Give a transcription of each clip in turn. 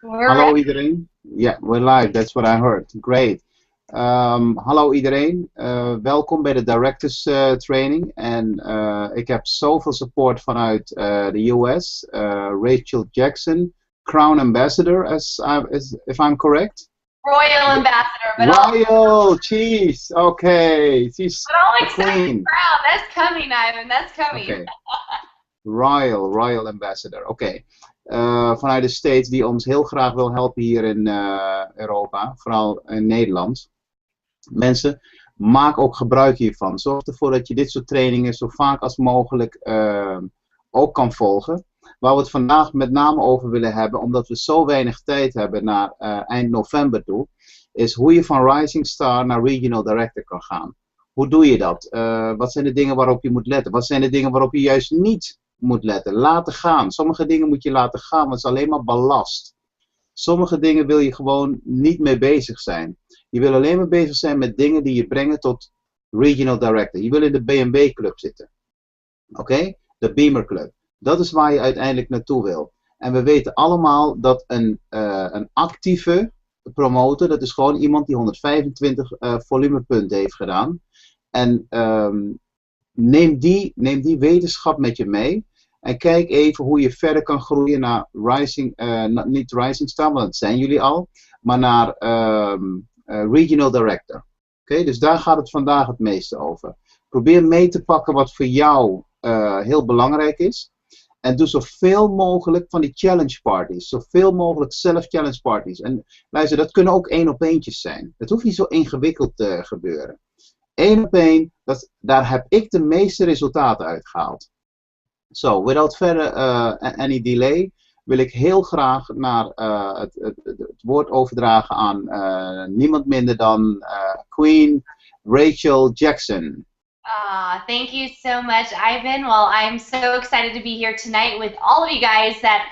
We're ready. Hallo iedereen. Ja, we're live. That's what I heard. Great. Hallo iedereen. Welkom bij de Directors Training. En ik heb zoveel support vanuit de US. Rachel Jackson, Crown Ambassador, if I'm correct. Royal ambassador, Royal, cheese. Okay, she's but all the except the queen. crown. That's coming, Ivan. That's coming. Okay. Royal Ambassador. Oké. Vanuit de States die ons heel graag wil helpen hier in Europa, vooral in Nederland. Mensen, maak ook gebruik hiervan. Zorg ervoor dat je dit soort trainingen zo vaak als mogelijk ook kan volgen. Waar we het vandaag met name over willen hebben, omdat we zo weinig tijd hebben naar eind november toe, is hoe je van Rising Star naar Regional Director kan gaan. Hoe doe je dat? Wat zijn de dingen waarop je moet letten? Wat zijn de dingen waarop je juist niet moet letten? Laten gaan. Sommige dingen moet je laten gaan, want het is alleen maar ballast. Sommige dingen wil je gewoon niet mee bezig zijn. Je wil alleen maar bezig zijn met dingen die je brengen tot Regional Director. Je wil in de BMW Club zitten. Oké? De Beamer Club. Dat is waar je uiteindelijk naartoe wil. En we weten allemaal dat een actieve promotor, dat is gewoon iemand die 125 volumepunten heeft gedaan. En neem die wetenschap met je mee. En kijk even hoe je verder kan groeien naar Rising, niet Rising Star, want dat zijn jullie al, maar naar Regional Director. Oké, dus daar gaat het vandaag het meeste over. Probeer mee te pakken wat voor jou heel belangrijk is. En doe zoveel mogelijk van die challenge parties. Zoveel mogelijk self-challenge parties. En luister, dat kunnen ook 1-op-1'tjes zijn. Het hoeft niet zo ingewikkeld te gebeuren. 1-op-1, daar heb ik de meeste resultaten uitgehaald. So, without further any delay, wil ik heel graag naar het woord overdragen aan niemand minder dan Queen Rachel Jackson. Thank you so much, Ivan. Well, I'm so excited to be here tonight with all of you guys that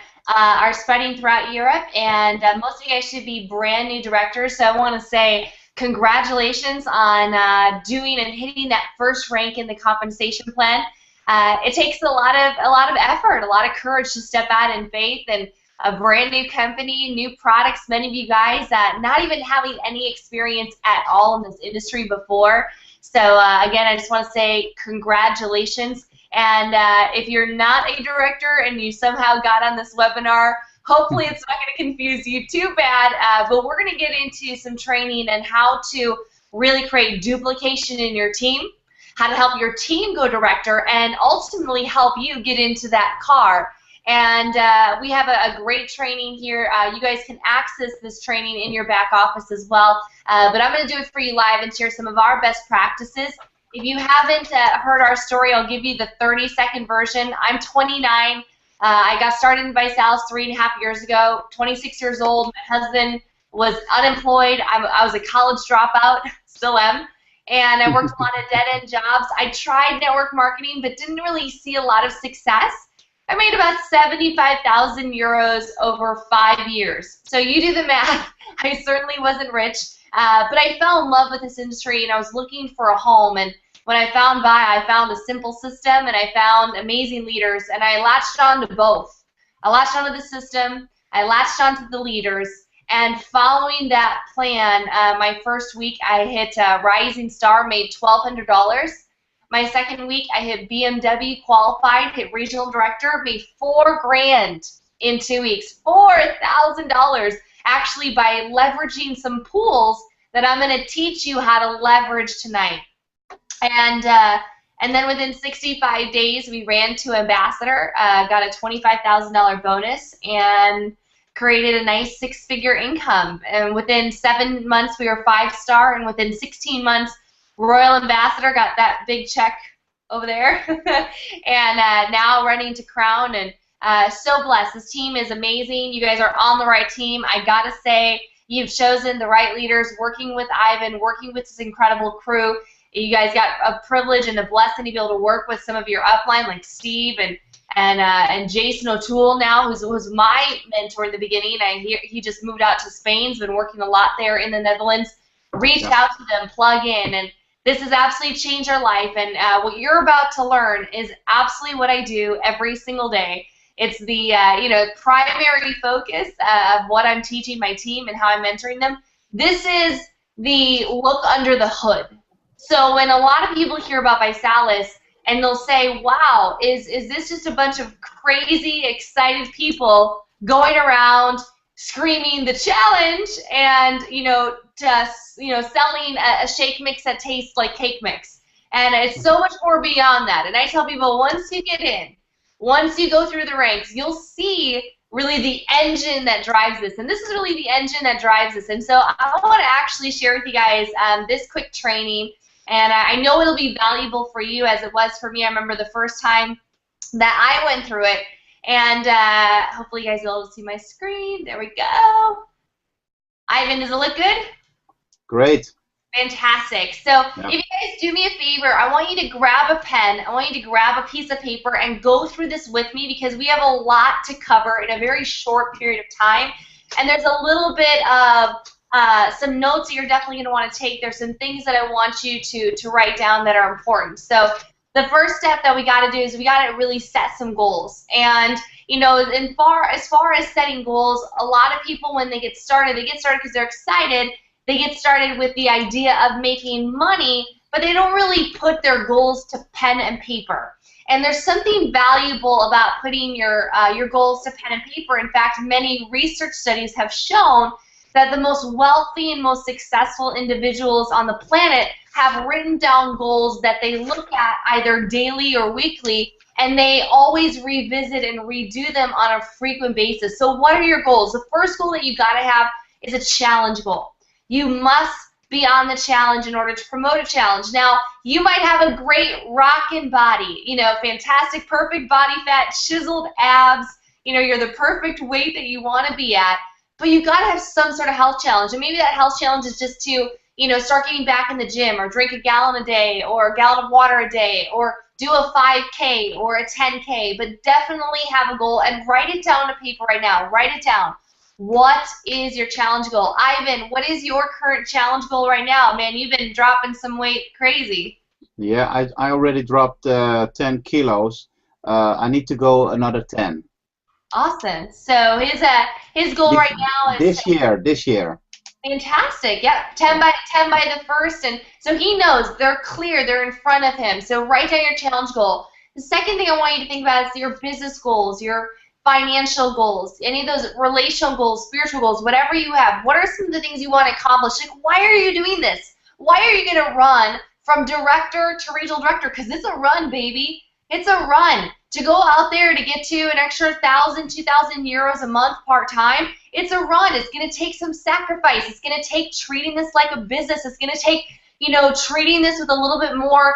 are spreading throughout Europe, and most of you guys should be brand new directors. So I want to say congratulations on doing and hitting that first rank in the compensation plan. It takes a lot of effort, a lot of courage to step out in faith and a brand new company, new products. Many of you guys not even having any experience at all in this industry before. So again, I just want to say congratulations. And if you're not a director and you somehow got on this webinar, hopefully it's not going to confuse you too bad. But we're going to get into some training and how to really create duplication in your team, how to help your team go director, and ultimately help you get into that car. And we have a great training here. You guys can access this training in your back office as well. But I'm going to do it for you live and share some of our best practices. If you haven't heard our story, I'll give you the 30-second version. I'm 29. I got started in Visalis 3.5 years ago, 26 years old. My husband was unemployed. I was a college dropout, still am. And I worked a lot of dead-end jobs. I tried network marketing, but didn't really see a lot of success. I made about 75,000 euros over 5 years. So you do the math. I certainly wasn't rich, but I fell in love with this industry, and I was looking for a home. And when I found Vi, I found a simple system, and I found amazing leaders, and I latched on to both. I latched onto the system. I latched onto the leaders. And following that plan, my first week I hit Rising Star, made $1,200. My second week I hit BMW, qualified, hit regional director, made $4 grand in 2 weeks, $4,000 actually by leveraging some pools that I'm going to teach you how to leverage tonight. And then within 65 days we ran to ambassador, got a $25,000 bonus, and created a nice 6-figure income. And within 7 months we were 5-star, and within 16 months Royal Ambassador, got that big check over there. And now running to Crown, and so blessed. This team is amazing. You guys are on the right team. I gotta say, you've chosen the right leaders, working with Ivan, working with this incredible crew. You guys got a privilege and a blessing to be able to work with some of your upline like Steve and Jason O'Toole now, who was my mentor in the beginning. He just moved out to Spain. He's been working a lot there in the Netherlands. Reach out to them, plug in, and this has absolutely changed our life. And what you're about to learn is absolutely what I do every single day. It's the primary focus of what I'm teaching my team and how I'm mentoring them. This is the look under the hood. So when a lot of people hear about ViSalus and they'll say, wow, is this just a bunch of crazy, excited people going around screaming the challenge and, selling a shake mix that tastes like cake mix. And it's so much more beyond that. And I tell people, once you get in, once you go through the ranks, you'll see really the engine that drives this. And this is really the engine that drives this. And so I want to actually share with you guys this quick training. And I know it'll be valuable for you as it was for me. I remember the first time that I went through it. And hopefully you guys will be able to see my screen. There we go. Ivan, does it look good? Great. Fantastic. So if you guys do me a favor, I want you to grab a pen, I want you to grab a piece of paper and go through this with me because we have a lot to cover in a very short period of time. And there's a little bit of some notes that you're definitely going to want to take. There's some things that I want you to write down that are important. So the first step that we got to do is we got to really set some goals. And as far as setting goals, a lot of people when they get started because they're excited. They get started with the idea of making money, but they don't really put their goals to pen and paper. And there's something valuable about putting your goals to pen and paper. In fact, many research studies have shown that the most wealthy and most successful individuals on the planet have written down goals that they look at either daily or weekly, and they always revisit and redo them on a frequent basis. So what are your goals? The first goal that you got to have is a challenge goal. You must be on the challenge in order to promote a challenge. Now, you might have a great rockin' body, fantastic, perfect body fat, chiseled abs, you're the perfect weight that you want to be at, but you got to have some sort of health challenge. And maybe that health challenge is just to, start getting back in the gym or drink a gallon a day or a gallon of water a day or do a 5K or a 10K, but definitely have a goal and write it down on paper right now. Write it down. What is your challenge goal? Ivan, what is your current challenge goal right now? Man, you've been dropping some weight crazy. Yeah, I already dropped 10 kilos. I need to go another 10. Awesome. So his goal right now is this year. Fantastic. Yep. 10 by the first, and so he knows they're clear, they're in front of him. So write down your challenge goal. The second thing I want you to think about is your business goals, your financial goals, any of those relational goals, spiritual goals, whatever you have. What are some of the things you want to accomplish? Like, why are you doing this? Why are you going to run from director to regional director? Because it's a run, baby. It's a run. To go out there to get to an extra 1,000, 2,000 euros a month part-time, it's a run. It's going to take some sacrifice. It's going to take treating this like a business. It's going to take, treating this with a little bit more,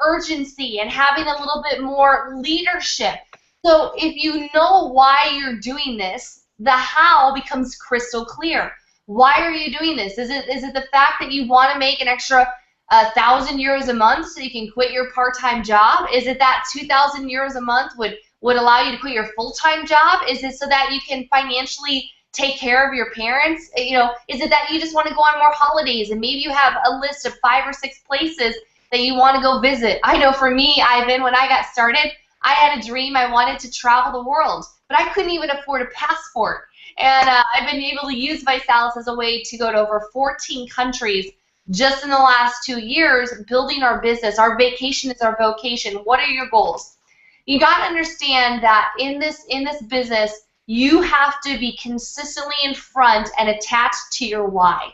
urgency and having a little bit more leadership. So if you know why you're doing this, the how becomes crystal clear. Why are you doing this? Is it the fact that you want to make an extra 1,000 euros a month so you can quit your part-time job? Is it that 2,000 euros a month would allow you to quit your full-time job? Is it so that you can financially take care of your parents? Is it that you just want to go on more holidays and maybe you have a list of 5 or 6 places that you want to go visit? I know for me, Ivan, when I got started, I had a dream. I wanted to travel the world, but I couldn't even afford a passport. And I've been able to use ViSalus as a way to go to over 14 countries just in the last 2 years, building our business. Our vacation is our vocation. What are your goals? You got to understand that in this business, you have to be consistently in front and attached to your why.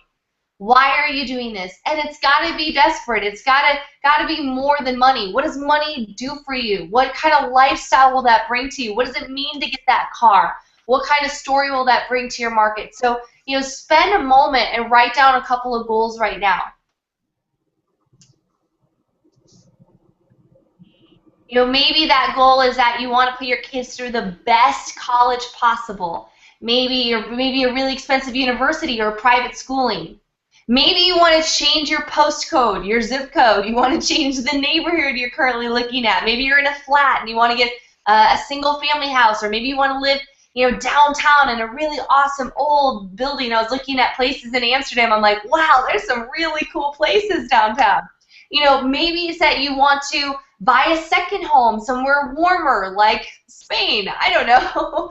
Why are you doing this? And it's got to be desperate. It's got to be more than money. What does money do for you? What kind of lifestyle will that bring to you? What does it mean to get that car? What kind of story will that bring to your market? So, spend a moment and write down a couple of goals right now. Maybe that goal is that you want to put your kids through the best college possible. Maybe a really expensive university or private schooling. Maybe you want to change your postcode, your zip code. You want to change the neighborhood you're currently looking at. Maybe you're in a flat and you want to get a single family house, or maybe you want to live downtown in a really awesome old building. I was looking at places in Amsterdam. I'm like, wow, there's some really cool places downtown. Maybe it's that you want to buy a second home somewhere warmer, like Spain. I don't know.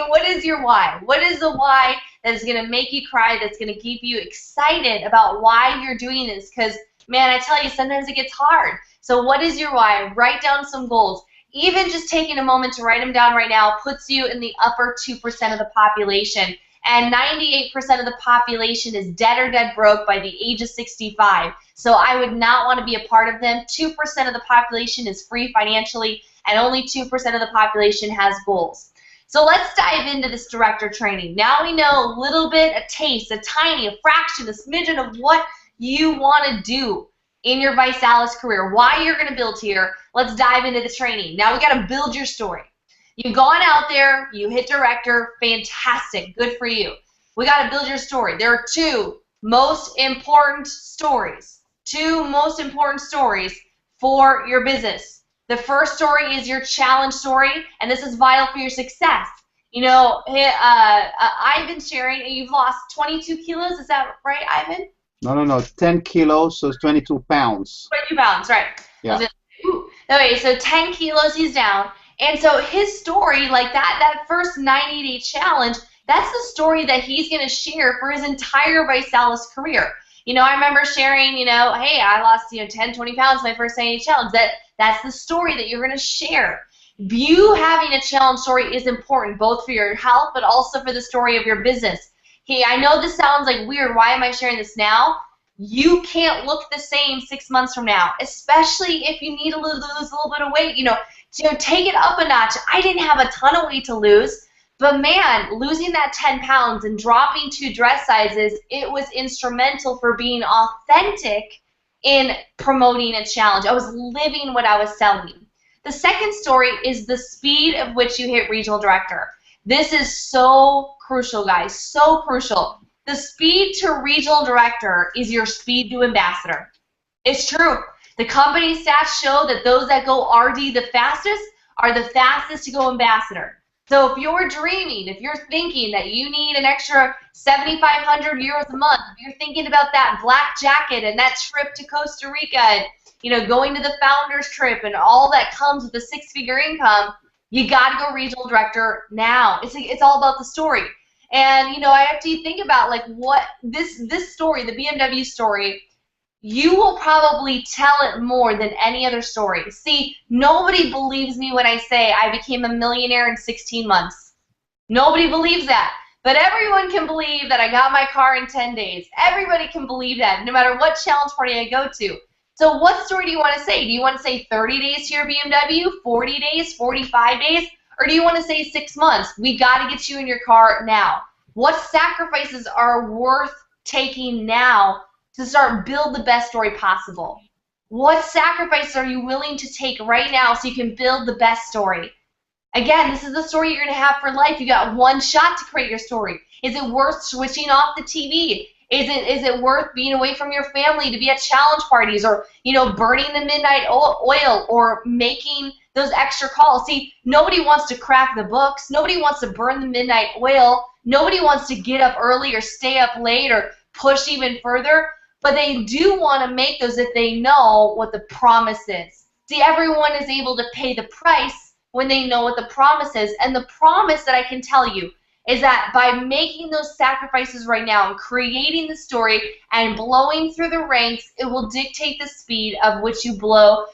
What is your why? What is the why that is going to make you cry, that's going to keep you excited about why you're doing this? Because, man, I tell you, sometimes it gets hard. So what is your why? Write down some goals. Even just taking a moment to write them down right now puts you in the upper 2% of the population. And 98% of the population is dead or dead broke by the age of 65. So I would not want to be a part of them. 2% of the population is free financially, and only 2% of the population has goals. So let's dive into this director training. Now we know a little bit, a taste, a tiny, a fraction, a smidgen of what you want to do in your ViSalus career, why you're going to build here. Let's dive into the training. Now we got to build your story. You've gone out there, you hit director, fantastic, good for you. We got to build your story. There are two most important stories for your business. The first story is your challenge story, and this is vital for your success. You know, Ivan sharing, you've lost 22 kilos, is that right, Ivan? No, 10 kilos, so it's 22 pounds. 22 pounds, right. Yeah. Okay, so 10 kilos he's down. And so his story, like that first 90-day challenge, that's the story that he's going to share for his entire ViSalus career. You know, I remember sharing, you know, hey, I lost, 10, 20 pounds my first 90-day challenge. That's the story that you're going to share. You having a challenge story is important, both for your health, but also for the story of your business. Hey, I know this sounds like weird. Why am I sharing this now? You can't look the same 6 months from now, especially if you need to lose a little bit of weight. Take it up a notch. I didn't have a ton of weight to lose, but man, losing that 10 pounds and dropping 2 dress sizes, it was instrumental for being authentic in promoting a challenge. I was living what I was selling. The second story is the speed of which you hit regional director. This is so crucial, guys, so crucial. The speed to regional director is your speed to ambassador. It's true. The company stats show that those that go RD the fastest are the fastest to go ambassador. So if you're dreaming, if you're thinking that you need an extra 7,500 euros a month, if you're thinking about that black jacket and that trip to Costa Rica and going to the founders trip and all that comes with a 6-figure income, you got to go regional director now. It's all about the story. And I have to think about like what this story, the BMW story, you will probably tell it more than any other story. See, nobody believes me when I say I became a millionaire in 16 months. Nobody believes that. But everyone can believe that I got my car in 10 days. Everybody can believe that, no matter what challenge party I go to. So what story do you want to say? Do you want to say 30 days to your BMW, 40 days, 45 days? Or do you want to say 6 months? We got to get you in your car now. What sacrifices are worth taking now to start build the best story possible? What sacrifices are you willing to take right now so you can build the best story? Again, this is the story you're going to have for life. You got one shot to create your story. Is it worth switching off the TV? Is it worth being away from your family to be at challenge parties, or burning the midnight oil, or making those extra calls? See, nobody wants to crack the books. Nobody wants to burn the midnight oil. Nobody wants to get up early or stay up late or push even further. But they do want to make those if they know what the promise is. See, everyone is able to pay the price when they know what the promise is. And the promise that I can tell you is that by making those sacrifices right now and creating the story and blowing through the ranks, it will dictate the speed of which you blow.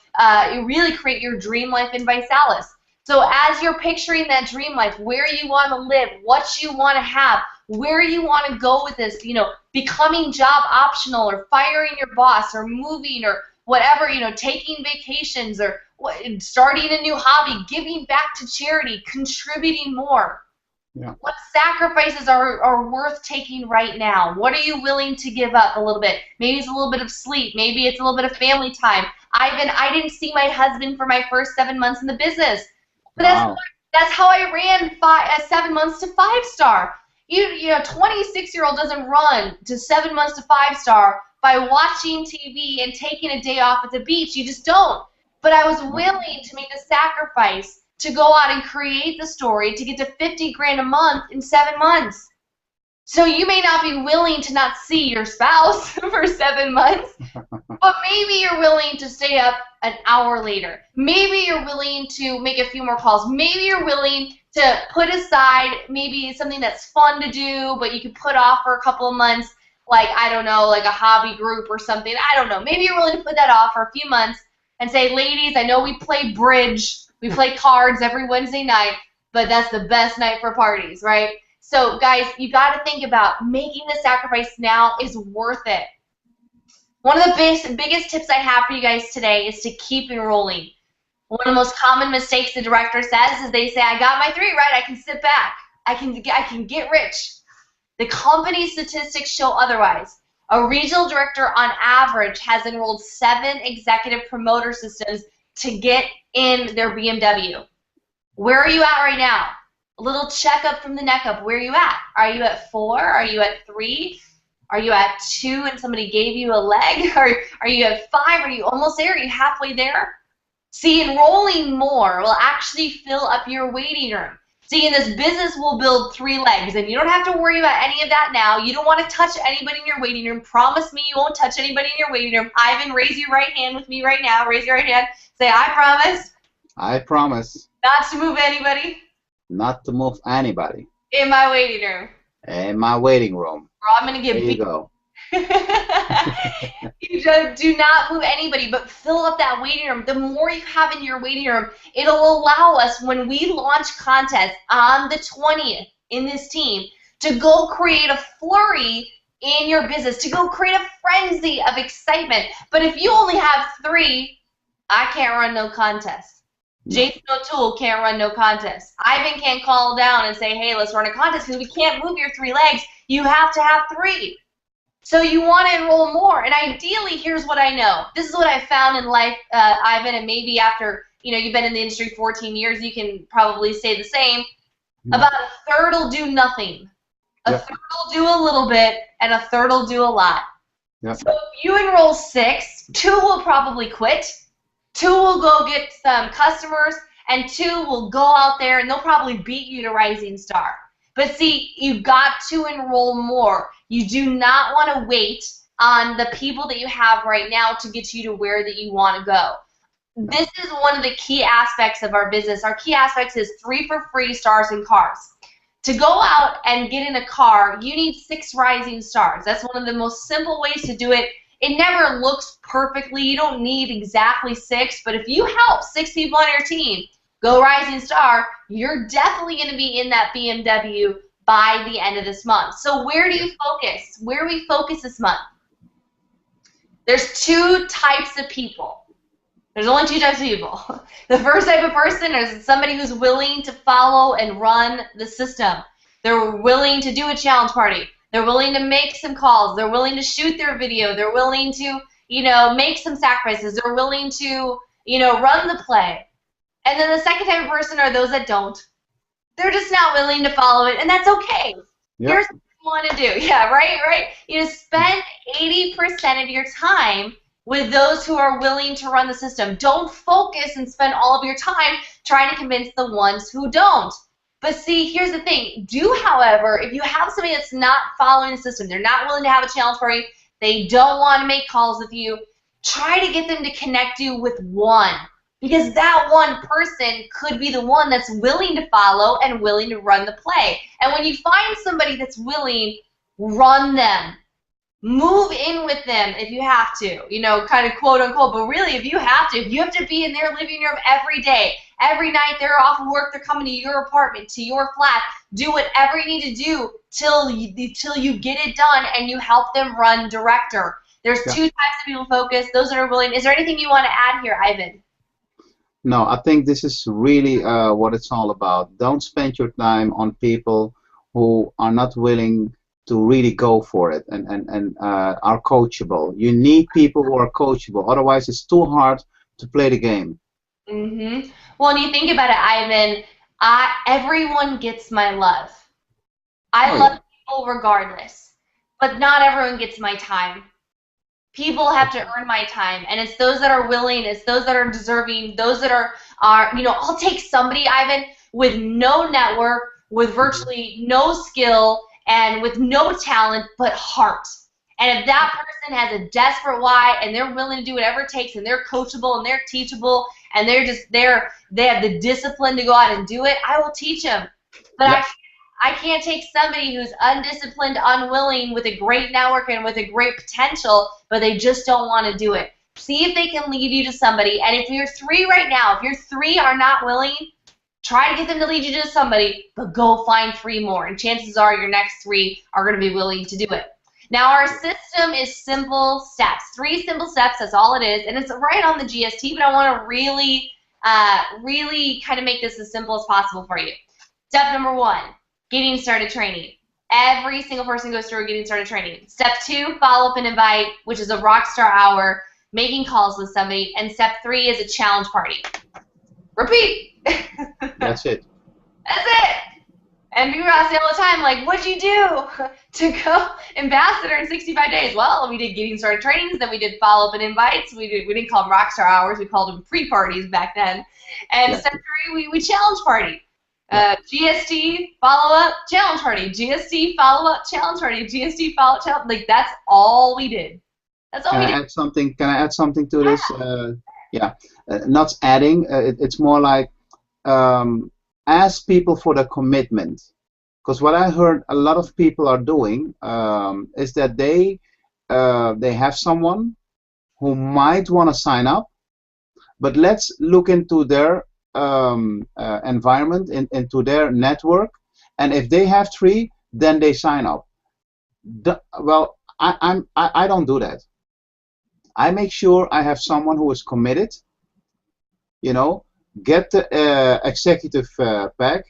You really create your dream life in ViSalus. So as you're picturing that dream life, where you want to live, what you want to have, where you want to go with this, becoming job optional or firing your boss or moving or whatever, taking vacations or starting a new hobby, giving back to charity, contributing more. Yeah. What sacrifices are worth taking right now? What are you willing to give up a little bit? Maybe it's a little bit of sleep. Maybe it's a little bit of family time. I didn't see my husband for my first 7 months in the business. But that's how I ran 7 months to 5-star. 26-year-old doesn't run to 7 months to 5-star by watching TV and taking a day off at the beach. You just don't. But I was willing to make the sacrifice to go out and create the story to get to 50 grand a month in 7 months. So you may not be willing to not see your spouse for 7 months, but maybe you're willing to stay up an hour later. Maybe you're willing to make a few more calls. Maybe you're willing to put aside maybe something that's fun to do, but you can put off for a couple of months, like, I don't know, like a hobby group or something. I don't know. Maybe you're willing to put that off for a few months and say, ladies, I know we play bridge, we play cards every Wednesday night, but that's the best night for parties, right? So, guys, you got to think about making the sacrifice now is worth it. One of the biggest tips I have for you guys today is to keep enrolling. One of the most common mistakes the director says is they say, I got my 3 right, I can sit back, I can get rich. The company statistics show otherwise. A regional director on average has enrolled 7 executive promoter systems to get in their BMW. Where are you at right now? A little checkup from the neck up. Where are you at? Are you at 4? Are you at 3? Are you at 2 and somebody gave you a leg? Are you at 5? Are you almost there? Are you halfway there? See, enrolling more will actually fill up your waiting room. See, in this business, we'll build 3 legs, and you don't have to worry about any of that now. You don't want to touch anybody in your waiting room. Promise me you won't touch anybody in your waiting room. Ivan, raise your right hand with me right now. Raise your right hand. Say, I promise. I promise. Not to move anybody. Not to move anybody. In my waiting room. In my waiting room. Or I'm going to get There you go. You just do not move anybody, but fill up that waiting room. The more you have in your waiting room, it'll allow us, when we launch contests on the 20th in this team, to go create a flurry in your business, to go create a frenzy of excitement. But if you only have 3, I can't run no contest. Jason O'Toole can't run no contest. Ivan can't call down and say, hey, let's run a contest, because we can't move your 3 legs. You have to have 3. So you want to enroll more. And ideally, here's what I know. This is what I found in life, Ivan, and maybe after you've been in the industry 14 years, you can probably say the same. About a third will do nothing. A third will do a little bit, and a third will do a lot. Yep. So if you enroll 6, 2 will probably quit. 2 will go get some customers, and 2 will go out there, and they'll probably beat you to Rising Star. But see, you've got to enroll more. You do not want to wait on the people that you have right now to get you to where that you want to go. This is one of the key aspects of our business. Our key aspects is 3 for free stars in cars. To go out and get in a car, you need 6 Rising Stars. That's one of the most simple ways to do it. It never looks perfectly. You don't need exactly 6, but if you help 6 people on your team go Rising Star, you're definitely going to be in that BMW by the end of this month. So where do you focus? Where do we focus this month? There's 2 types of people. There's only 2 types of people. The first type of person is somebody who's willing to follow and run the system. They're willing to do a challenge party. They're willing to make some calls. They're willing to shoot their video. They're willing to, make some sacrifices. They're willing to, run the play. And then the second type of person are those that don't. They're just not willing to follow it, and that's okay. Yep. Here's what you want to do. Yeah, right? Spend 80% of your time with those who are willing to run the system. Don't focus and spend all of your time trying to convince the ones who don't. But see, here's the thing. However, if you have somebody that's not following the system, they're not willing to have a challenge party, they don't want to make calls with you, try to get them to connect you with one. Because that one person could be the one that's willing to follow and willing to run the play. And when you find somebody that's willing, run them. Move in with them if you have to, kind of quote unquote, but really if you have to be in their living room every day, every night they're off of work, they're coming to your apartment, to your flat, do whatever you need to do till you get it done and you help them run director. There's 2 types of people focused, those that are willing. Is there anything you want to add here, Ivan? No, I think this is really what it's all about. Don't spend your time on people who are not willing to really go for it and are coachable. You need people who are coachable. Otherwise, it's too hard to play the game. Mm-hmm. Well, when you think about it, Ivan, everyone gets my love. I love people regardless, but not everyone gets my time. People have to earn my time, and it's those that are willing, it's those that are deserving, those that are I'll take somebody, Ivan, with no network, with virtually no skill, and with no talent but heart. And if that person has a desperate why and they're willing to do whatever it takes and they're coachable and they're teachable and they have the discipline to go out and do it, I will teach them. But Yeah. I can't take somebody who's undisciplined, unwilling, with a great network and with a great potential, but they just don't want to do it. See if they can lead you to somebody. And if you're 3 right now, if your 3 are not willing, try to get them to lead you to somebody, but go find 3 more. And chances are your next 3 are going to be willing to do it. Now, our system is simple steps. 3 simple steps, that's all it is. And it's right on the GST, but I want to really kind of make this as simple as possible for you. Step number 1, getting started training. Every single person goes through getting started training. Step 2, follow up and invite, which is a rockstar hour, making calls with somebody. And step 3 is a challenge party. Repeat. That's it. That's it. And people ask me all the time, like, what'd you do to go ambassador in 65 days? Well, we did getting started trainings, then we did follow up and invites. We didn't call them rockstar hours, we called them pre-parties back then. And Yeah. step 3, we challenge party. GST, follow up, challenge party. GST, follow up, challenge party. GST, follow up, challenge. Like, that's all we did. That's all Can we I did. add something? Can I add something to this? Yeah, not adding. It's more like ask people for the commitment. Because what I heard a lot of people are doing is that they have someone who might want to sign up, but let's look into their environment, into their network, and if they have 3, then they sign up. Well, I don't do that. I make sure I have someone who is committed. You know, get the executive pack,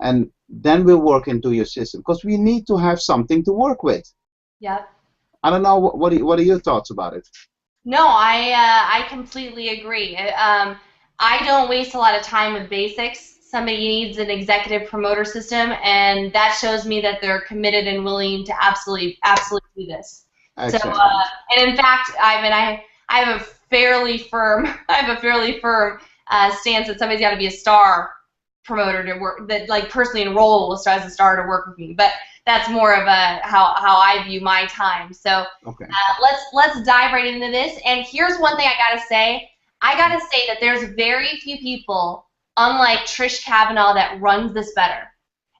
and then we'll work into your system, because we need to have something to work with. Yep. I don't know, what are your thoughts about it? No, I completely agree. I don't waste a lot of time with basics. Somebody needs an executive promoter system, and that shows me that they're committed and willing to absolutely do this. Excellent. So, and in fact, I have a fairly firm stance that somebody's got to be a star promoter to work, that like personally enroll as a star to work with me. But that's more of a how I view my time. So Okay. let's dive right into this. And here's one thing I gotta say. I gotta say that there's very few people, unlike Trish Kavanaugh, that runs this better.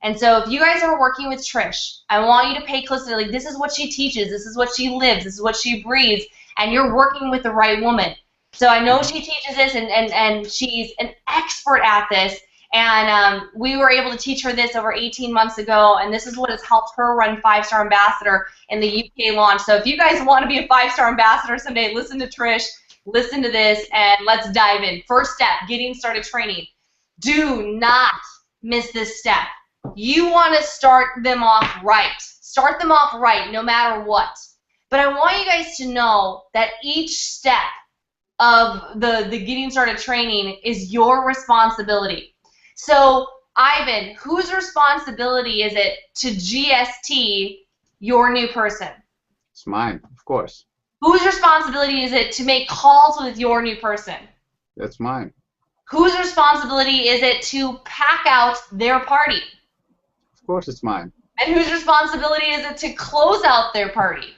And so if you guys are working with Trish, I want you to pay close attention. Like, this is what she teaches, this is what she lives, this is what she breathes, and you're working with the right woman. So I know she teaches this, and she's an expert at this. And we were able to teach her this over 18 months ago, and this is what has helped her run 5-star ambassador in the UK launch. So if you guys want to be a 5-star ambassador someday, listen to Trish, listen to this, and let's dive in. First step, getting started training. Do not miss this step. You want to start them off right. Start them off right, no matter what. But I want you guys to know that each step of the getting started training is your responsibility. So, Ivan, whose responsibility is it to GST your new person? It's mine, of course. Whose responsibility is it to make calls with your new person? That's mine. Whose responsibility is it to pack out their party? Of course it's mine. And whose responsibility is it to close out their party?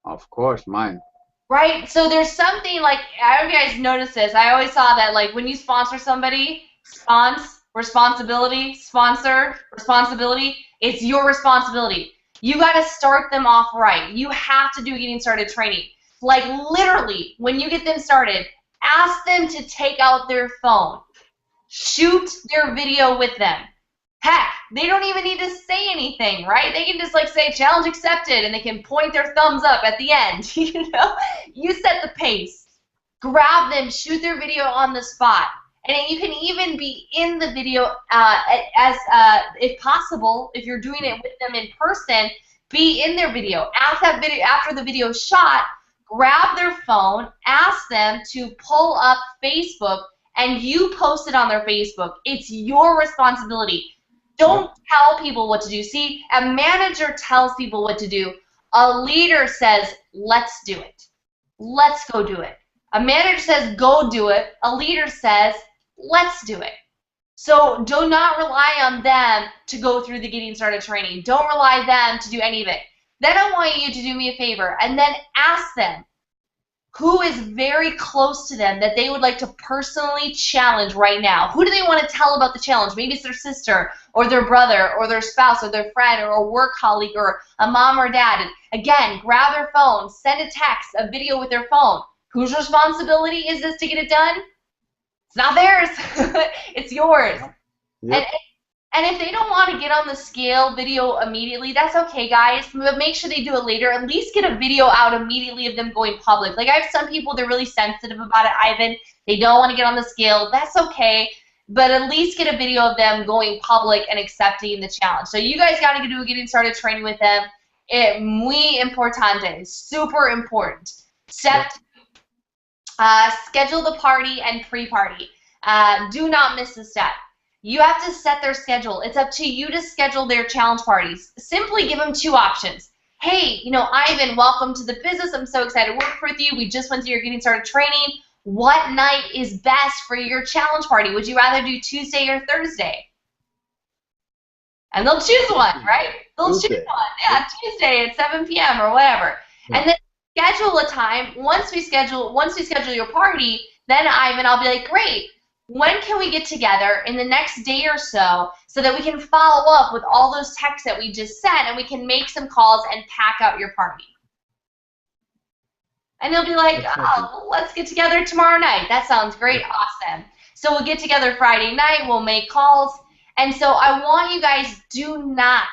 Of course, mine. Right? So there's something like, I don't know if you guys noticed this, I always saw that like when you sponsor somebody, responsibility, sponsor, responsibility, it's your responsibility. You got to start them off right. You have to do getting started training. Like literally, when you get them started, ask them to take out their phone. Shoot their video with them. Heck, they don't even need to say anything, right? They can just like say challenge accepted, and they can point their thumbs up at the end. You know, you set the pace. Grab them, shoot their video on the spot, and you can even be in the video if possible. If you're doing it with them in person, be in their video. After the video is shot, grab their phone, ask them to pull up Facebook, and you post it on their Facebook. It's your responsibility. Don't tell people what to do. See, a manager tells people what to do. A leader says, let's do it. Let's go do it. A manager says, go do it. A leader says, let's do it. So do not rely on them to go through the getting started training. Don't rely on them to do any of it. Then I want you to do me a favor and then ask them who is very close to them that they would like to personally challenge right now. Who do they want to tell about the challenge? Maybe it's their sister or their brother or their spouse or their friend or a work colleague or a mom or dad. And again, grab their phone, send a text, a video with their phone. Whose responsibility is this to get it done? It's not theirs. It's yours. Yep. And if they don't want to get on the scale video immediately, that's okay, guys. But make sure they do it later. At least get a video out immediately of them going public. Like, I have some people, they're really sensitive about it, Ivan. They don't want to get on the scale. That's okay. But at least get a video of them going public and accepting the challenge. So you guys got to do a getting started training with them. Muy importante. Super important. Step schedule the party and pre-party. Do not miss a step. You have to set their schedule. It's up to you to schedule their challenge parties. Simply give them two options. Hey, you know, Ivan, welcome to the business. I'm so excited to work with you. We just went through your getting started training. What night is best for your challenge party? Would you rather do Tuesday or Thursday? And they'll choose one, right? They'll choose one. Yeah, Tuesday at 7 p.m. or whatever. Yeah. And then schedule a time. Once we schedule your party, then Ivan, I'll be like, great. When can we get together in the next day or so that we can follow up with all those texts that we just sent and we can make some calls and pack out your party? And they'll be like, oh, let's get together tomorrow night. That sounds great. Awesome. So we'll get together Friday night. We'll make calls. And so I want you guys, do not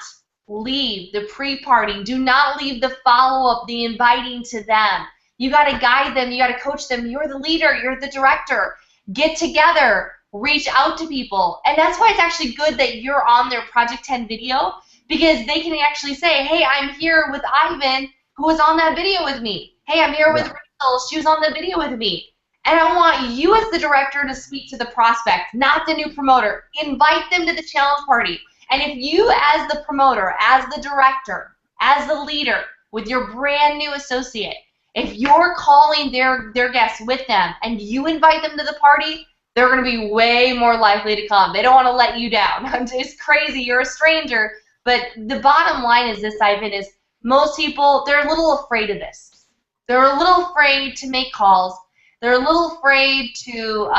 leave the pre-party. Do not leave the follow-up, the inviting to them. You got to guide them. You got to coach them. You're the leader. You're the director. Get together, reach out to people. And that's why it's actually good that you're on their Project 10 video, because they can actually say, hey, I'm here with Ivan, who was on that video with me. Hey, I'm here with Rachel. She was on the video with me. And I want you as the director to speak to the prospect, not the new promoter. Invite them to the challenge party. And if you as the promoter, as the director, as the leader, with your brand new associate, if you're calling their guests with them and you invite them to the party, they're going to be way more likely to come. They don't want to let you down. It's crazy. You're a stranger. But the bottom line is this, Ivan, is most people, they're a little afraid of this. They're a little afraid to make calls. They're a little afraid to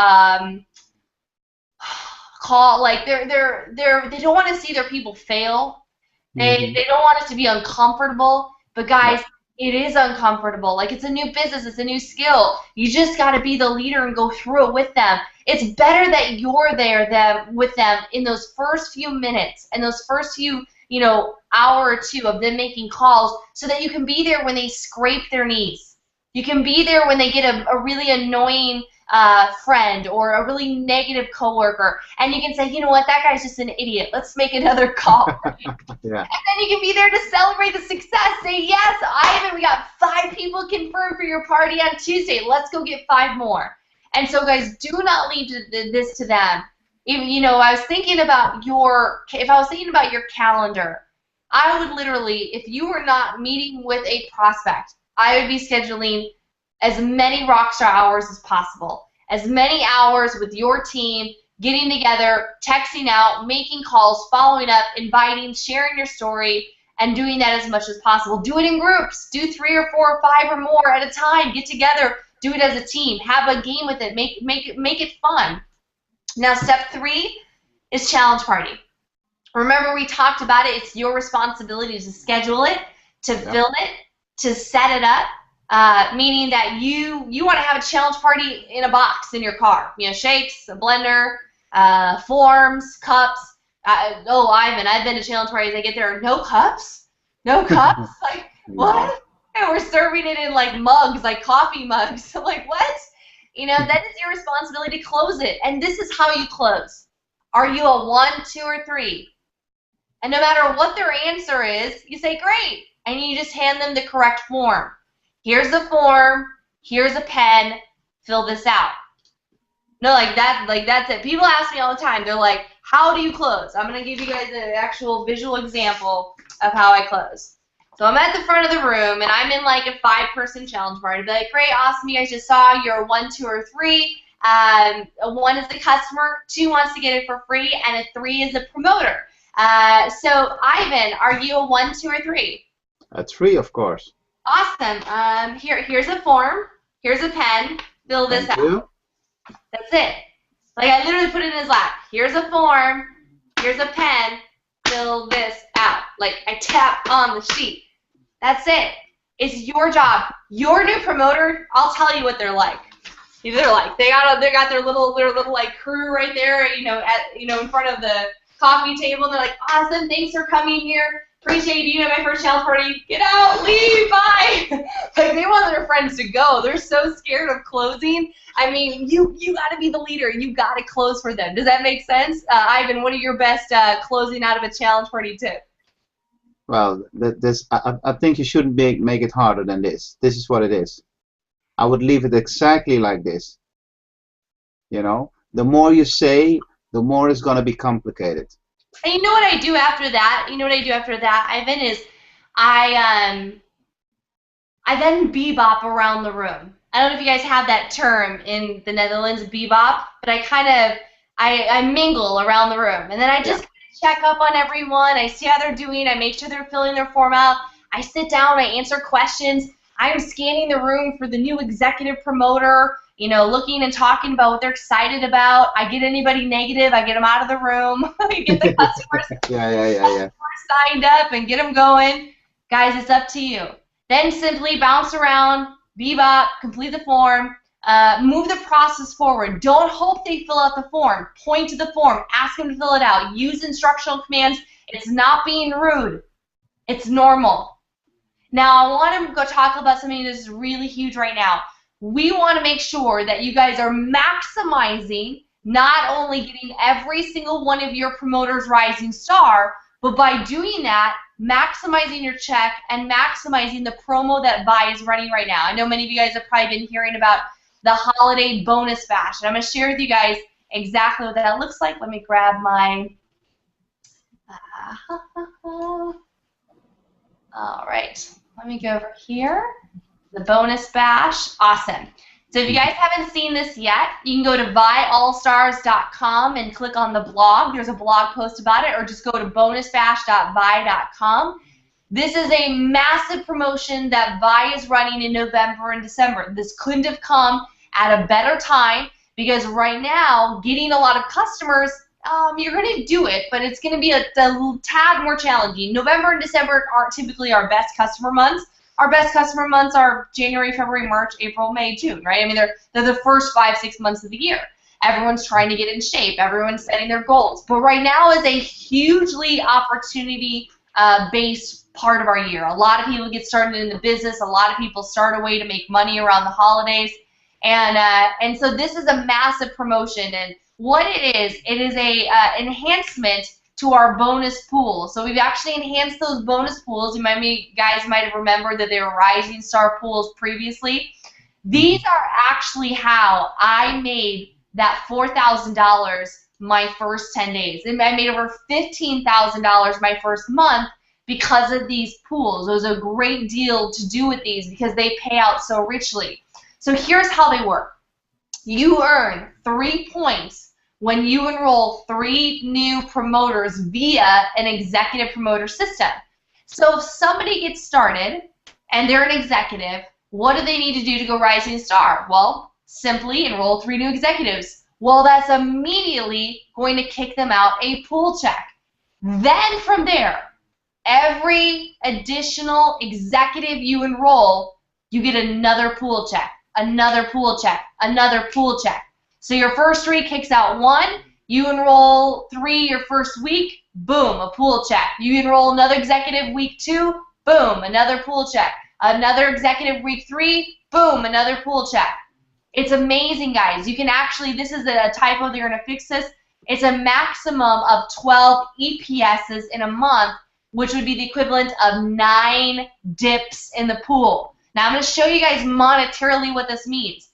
call. Like they don't want to see their people fail. They don't want it to be uncomfortable. But guys, it is uncomfortable. Like, it's a new business. It's a new skill. You just got to be the leader and go through it with them. It's better that you're there with them in those first few minutes and those first few, hour or two of them making calls, so that you can be there when they scrape their knees. You can be there when they get a really annoying friend or a really negative coworker, and you can say, you know what, that guy's just an idiot. Let's make another call. Yeah. And then you can be there to celebrate the success. Say, yes, Ivan, we got 5 people confirmed for your party on Tuesday. Let's go get 5 more. And so, guys, do not leave this to them. I was thinking about if I was thinking about your calendar, I would literally, if you were not meeting with a prospect, I would be scheduling as many Rockstar hours as possible, as many hours with your team, getting together, texting out, making calls, following up, inviting, sharing your story, and doing that as much as possible. Do it in groups. Do 3 or 4 or 5 or more at a time. Get together. Do it as a team. Have a game with it. Make it fun. Now, step 3 is challenge party. Remember, we talked about it. It's your responsibility to schedule it, to film it, to set it up. Meaning that you want to have a challenge party in a box in your car. Shakes, a blender, forms, cups. Oh, Ivan, I've been to challenge parties. I get there, no cups? No cups? Like, what? And we're serving it in, like, mugs, like coffee mugs. I'm like, what? That is your responsibility to close it. And this is how you close. Are you a 1, 2, or 3? And no matter what their answer is, you say, great. And you just hand them the correct form. Here's the form, here's a pen, fill this out. No, that's it. People ask me all the time, they're like, how do you close? I'm going to give you guys an actual visual example of how I close. So I'm at the front of the room, and I'm in like a 5-person challenge party. I'd be like, great, awesome, you guys just saw, you're a 1, 2, or 3. 1 is the customer, 2 wants to get it for free, and a 3 is a promoter. So Ivan, are you a 1, 2, or 3? A 3, of course. Awesome. Here's a form. Here's a pen. Fill this Thank out. you. That's it. Like, I literally put it in his lap. Here's a form. Here's a pen. Fill this out. Like, I tap on the sheet. That's it. It's your job. Your new promoter, I'll tell you what they're like. They're like, they got their little like crew right there, in front of the coffee table. And they're like, awesome, thanks for coming here. Appreciate you at my first challenge party. Get out, leave, bye. Like, they want their friends to go. They're so scared of closing. I mean, you got to be the leader. You got to close for them. Does that make sense? Ivan, what are your best closing out of a challenge party tips? Well, I think you shouldn't make it harder than this. This is what it is. I would leave it exactly like this. You know, the more you say, the more it's going to be complicated. And you know what I do after that? Ivan, is I then bebop around the room. I don't know if you guys have that term in the Netherlands, bebop, but I mingle around the room, and then I just check up on everyone. I see how they're doing. I make sure they're filling their form out. I sit down. I answer questions. I am scanning the room for the new executive promoter, looking and talking about what they're excited about. I get anybody negative, I get them out of the room. I get the customers signed up and get them going. Guys, it's up to you. Then simply bounce around, bebop, complete the form, move the process forward. Don't hope they fill out the form. Point to the form. Ask them to fill it out. Use instructional commands. It's not being rude. It's normal. Now, I want to go talk about something that's really huge right now. We want to make sure that you guys are maximizing not only getting every single one of your promoters rising star, but by doing that, maximizing your check and maximizing the promo that Vi is running right now. I know many of you guys have probably been hearing about the holiday bonus bash, and I'm going to share with you guys exactly what that looks like. Let me grab my... All right, let me go over here. The bonus bash, awesome. So if you guys haven't seen this yet, you can go to viallstars.com and click on the blog. There's a blog post about it, or just go to bonusbash.vi.com. This is a massive promotion that Vi is running in November and December. This couldn't have come at a better time, because right now, getting a lot of customers, you're going to do it, but it's going to be a tad more challenging. November and December aren't typically our best customer months. Our best customer months are January, February, March, April, May, June, right? I mean, they're the first 5-6 months of the year. Everyone's trying to get in shape. Everyone's setting their goals. But right now is a hugely opportunity-based part of our year. A lot of people get started in the business. A lot of people start a way to make money around the holidays. And so this is a massive promotion. And what it is a enhancement to our bonus pool. So we've actually enhanced those bonus pools. You guys might have remembered that they were Rising Star pools previously. These are actually how I made that $4,000 my first 10 days. And I made over $15,000 my first month because of these pools. It was a great deal to do with these because they pay out so richly. So here's how they work. You earn 3 points when you enroll 3 new promoters via an executive promoter system. So if somebody gets started and they're an executive, what do they need to do to go Rising Star? Well, simply enroll 3 new executives. Well, that's immediately going to kick them out a pool check. Then from there, every additional executive you enroll, you get another pool check, another pool check, another pool check. So your first 3 kicks out 1, you enroll 3 your first week, boom, a pool check. You enroll another executive week 2, boom, another pool check. Another executive week 3, boom, another pool check. It's amazing, guys. You can actually, this is a typo, they're going to fix this. It's a maximum of 12 EPSs in a month, which would be the equivalent of 9 dips in the pool. Now I'm going to show you guys monetarily what this means.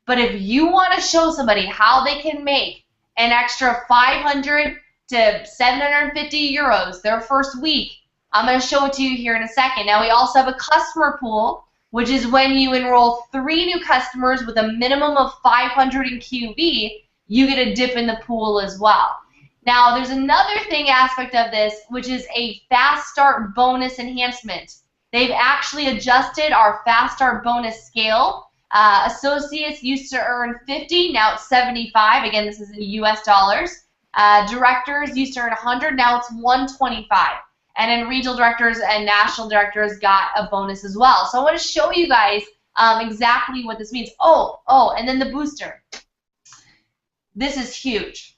But if you want to show somebody how they can make an extra 500 to 750 euros their first week, I'm going to show it to you here in a second. Now we also have a customer pool. which is when you enroll 3 new customers with a minimum of 500 in QV, you get a dip in the pool as well. Now, there's another aspect of this, which is a fast start bonus enhancement. They've actually adjusted our fast start bonus scale. Associates used to earn 50, now it's 75. Again, this is in US dollars. Directors used to earn 100, now it's 125. And then regional directors and national directors got a bonus as well. So I want to show you guys exactly what this means. And then the booster. This is huge.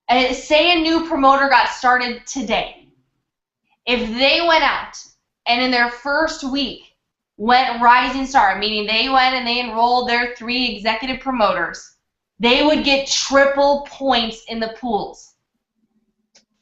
Say a new promoter got started today. If they went out and in their first week went Rising Star, meaning they went and they enrolled their 3 executive promoters, they would get triple points in the pools.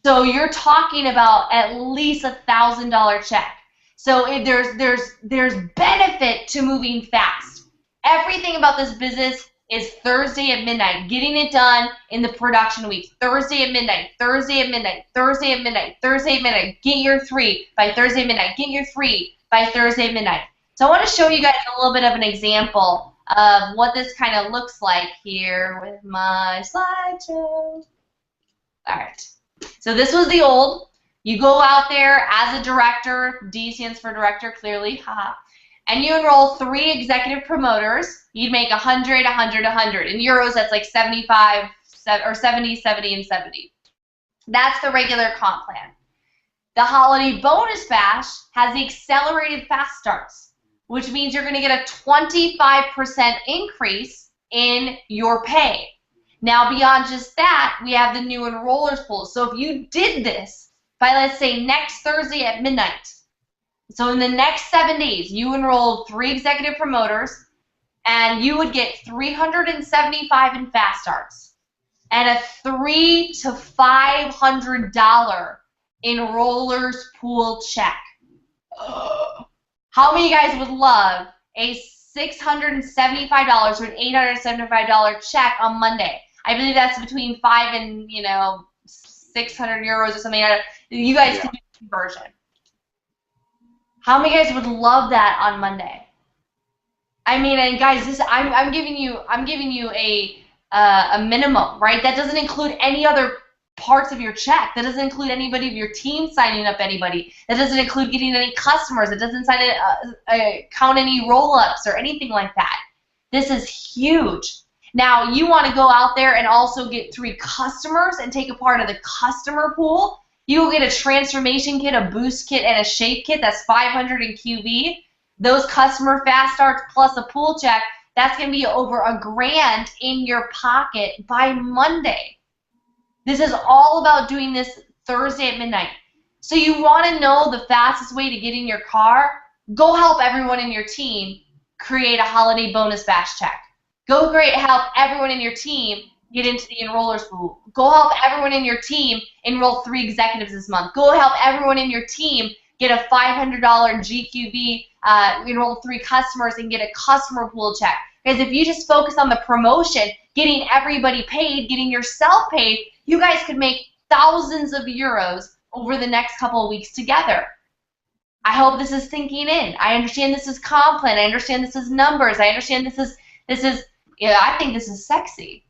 So you're talking about at least $1,000 check. So there's benefit to moving fast. Everything about this business is Thursday at midnight, getting it done in the production week. Thursday at midnight, Thursday at midnight, Thursday at midnight, Thursday at midnight. Get your 3 by Thursday at midnight. Get your 3 by Thursday at midnight. So I want to show you guys a little bit of an example of what this kind of looks like here with my slideshow. All right. So this was the old. You go out there as a director. D stands for director, clearly. Haha. And you enroll 3 executive promoters. You'd make 100, 100, 100. In euros, that's like 75, or 70, 70, and 70. That's the regular comp plan. The holiday bonus bash has the accelerated fast starts, which means you're going to get a 25% increase in your pay. Now, beyond just that, we have the new enrollers pool. So if you did this by, let's say, next Thursday at midnight, so in the next 7 days, you enrolled 3 executive promoters, and you would get $375 in fast starts and a $300 to $500 enrollers pool check. How many guys would love a $675 or an $875 check on Monday? I believe that's between 5 and 600 euros or something. You guys can do the conversion. How many guys would love that on Monday? I mean, and guys, I'm giving you a minimum, right? That doesn't include any other parts of your check. That doesn't include anybody of your team signing up anybody. That doesn't include getting any customers. It doesn't count any roll-ups or anything like that. This is huge. Now, you want to go out there and also get 3 customers and take a part of the customer pool. You will get a transformation kit, a boost kit, and a shape kit. That's 500 in QV. Those customer fast starts plus a pool check, that's going to be over $1,000 in your pocket by Monday. This is all about doing this Thursday at midnight. So you want to know the fastest way to get in your car? Go help everyone in your team create a holiday bonus bash check. Go help everyone in your team get into the enrollers pool. Go help everyone in your team enroll 3 executives this month. Go help everyone in your team get a $500 GQV, enroll 3 customers, and get a customer pool check. Because if you just focus on the promotion, getting everybody paid, getting yourself paid, you guys could make thousands of euros over the next couple of weeks together. I hope this is sinking in. I understand this is comp plan. I understand this is numbers. I understand this is I think this is sexy.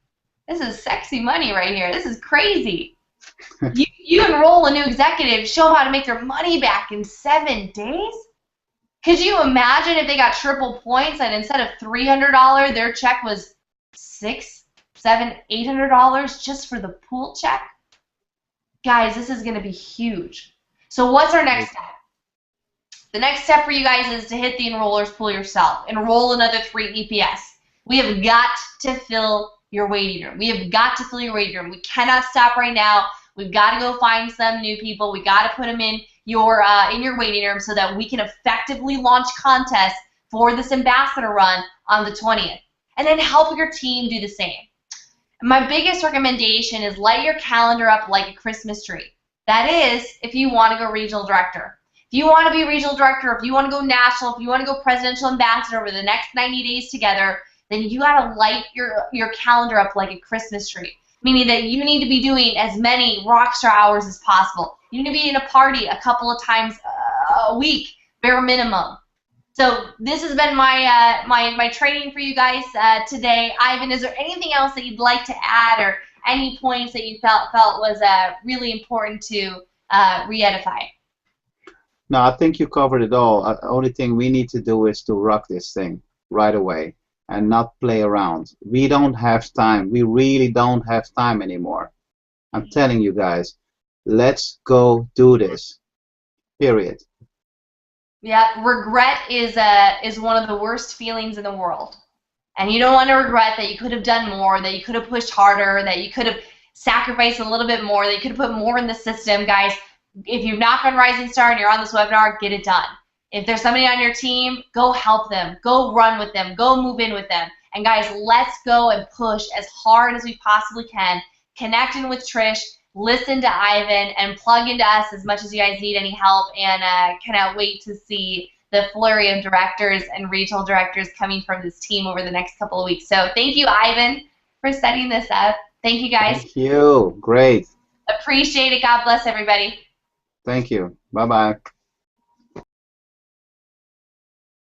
This is sexy money right here. This is crazy. You enroll a new executive, show them how to make their money back in 7 days? Could you imagine if they got triple points and instead of $300, their check was $600, $700, $800 just for the pool check? Guys, this is going to be huge. So what's our next step? The next step for you guys is to hit the enrollers pool yourself. Enroll another 3 EPS. We have got to fill your waiting room. We have got to fill your waiting room. We cannot stop right now. We've got to go find some new people. We got to put them in your waiting room so that we can effectively launch contests for this ambassador run on the 20th. And then help your team do the same. My biggest recommendation is light your calendar up like a Christmas tree. That is, if you want to go regional director. If you want to be regional director, if you want to go national, if you want to go presidential ambassador over the next 90 days together, then you got to light your calendar up like a Christmas tree. Meaning that you need to be doing as many rockstar hours as possible. You need to be in a party a couple of times a week, bare minimum. So this has been my training for you guys today. Ivan, is there anything else that you'd like to add, or any points that you felt was really important to re-edify? No, I think you covered it all. The only thing we need to do is to rock this thing right away and not play around. We don't have time. We really don't have time anymore. I'm telling you guys, let's go do this. Period. Yeah, regret is one of the worst feelings in the world. And you don't want to regret that you could have done more, that you could have pushed harder, that you could have sacrificed a little bit more, that you could have put more in the system. Guys, if you've not been Rising Star and you're on this webinar, get it done. If there's somebody on your team, go help them. Go run with them. Go move in with them. And guys, let's go and push as hard as we possibly can. Connect in with Trish. Listen to Ivan and plug into us as much as you guys need any help, and cannot wait to see the flurry of directors and regional directors coming from this team over the next couple of weeks. So thank you, Ivan, for setting this up. Thank you, guys. Thank you. Great. Appreciate it. God bless everybody. Thank you. Bye-bye.